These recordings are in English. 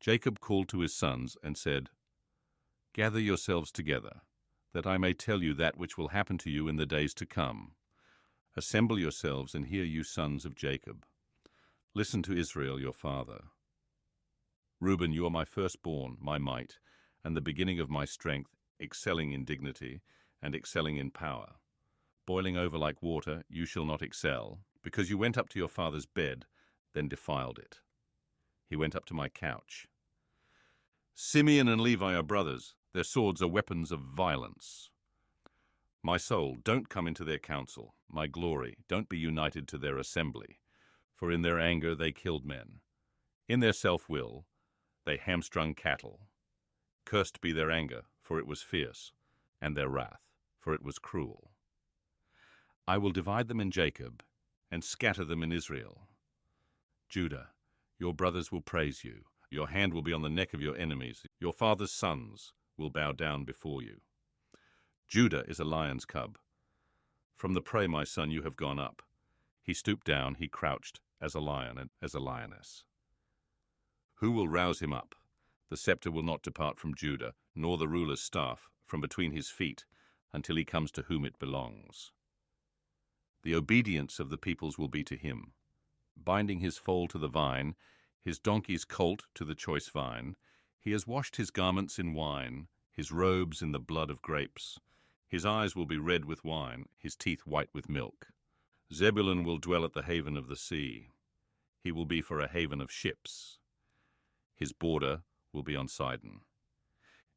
Jacob called to his sons and said, "Gather yourselves together, that I may tell you that which will happen to you in the days to come. Assemble yourselves and hear, you sons of Jacob. Listen to Israel your father. Reuben, you are my firstborn, my might, and the beginning of my strength, excelling in dignity and excelling in power. Boiling over like water, you shall not excel, because you went up to your father's bed, then defiled it. He went up to my couch. Simeon and Levi are brothers, their swords are weapons of violence. My soul, don't come into their council. My glory, don't be united to their assembly. For in their anger they killed men. In their self-will they hamstrung cattle. Cursed be their anger, for it was fierce, and their wrath, for it was cruel. I will divide them in Jacob, and scatter them in Israel. Judah, your brothers will praise you. Your hand will be on the neck of your enemies. Your father's sons will bow down before you. Judah is a lion's cub. From the prey, my son, you have gone up. He stooped down, he crouched, as a lion and as a lioness. Who will rouse him up? The scepter will not depart from Judah, nor the ruler's staff from between his feet, until he comes to whom it belongs. The obedience of the peoples will be to him, binding his foal to the vine, his donkey's colt to the choice vine. He has washed his garments in wine, his robes in the blood of grapes. His eyes will be red with wine, his teeth white with milk. Zebulun will dwell at the haven of the sea. He will be for a haven of ships. His border will be on Sidon.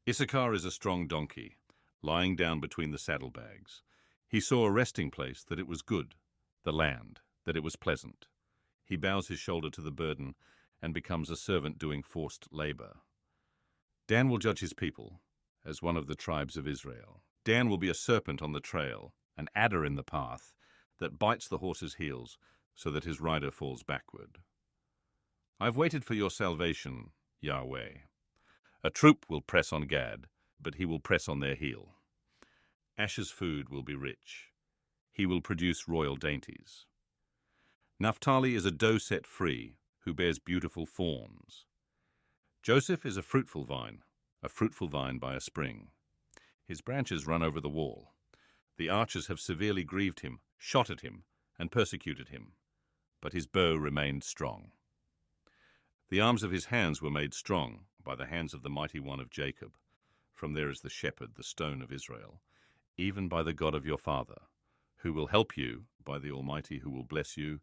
Issachar is a strong donkey, lying down between the saddlebags. He saw a resting place, that it was good, the land, that it was pleasant. He bows his shoulder to the burden and becomes a servant doing forced labor. Dan will judge his people as one of the tribes of Israel. Dan will be a serpent on the trail, an adder in the path, that bites the horse's heels so that his rider falls backward. I've waited for your salvation, Yahweh. A troop will press on Gad, but he will press on their heel. Asher's food will be rich. He will produce royal dainties. Naphtali is a doe set free, who bears beautiful fawns. Joseph is a fruitful vine by a spring. His branches run over the wall. The archers have severely grieved him, shot at him, and persecuted him, but his bow remained strong. The arms of his hands were made strong by the hands of the mighty one of Jacob. From there is the shepherd, the stone of Israel, even by the God of your father, who will help you, by the Almighty who will bless you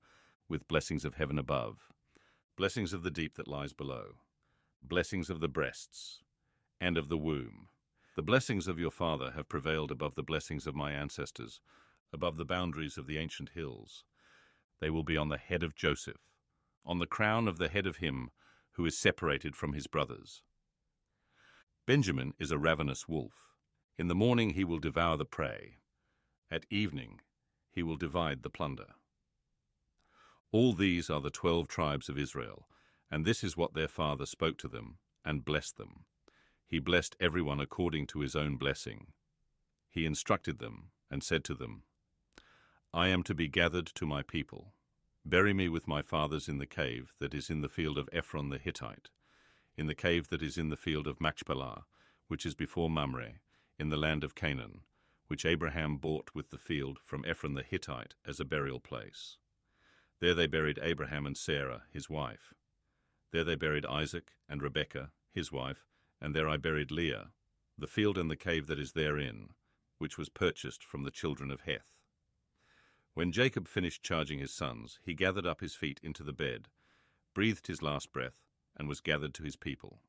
with blessings of heaven above, blessings of the deep that lies below, blessings of the breasts and of the womb. The blessings of your father have prevailed above the blessings of my ancestors, above the boundaries of the ancient hills. They will be on the head of Joseph, on the crown of the head of him who is separated from his brothers. Benjamin is a ravenous wolf. In the morning he will devour the prey. At evening he will divide the plunder. All these are the 12 tribes of Israel, and this is what their father spoke to them and blessed them. He blessed everyone according to his own blessing. He instructed them and said to them, I am to be gathered to my people. Bury me with my fathers in the cave that is in the field of Ephron the Hittite, in the cave that is in the field of Machpelah, which is before Mamre, in the land of Canaan, which Abraham bought with the field from Ephron the Hittite as a burial place. There they buried Abraham and Sarah, his wife. There they buried Isaac and Rebekah, his wife, and there I buried Leah, the field and the cave that is therein, which was purchased from the children of Heth. When Jacob finished charging his sons, he gathered up his feet into the bed, breathed his last breath, and was gathered to his people.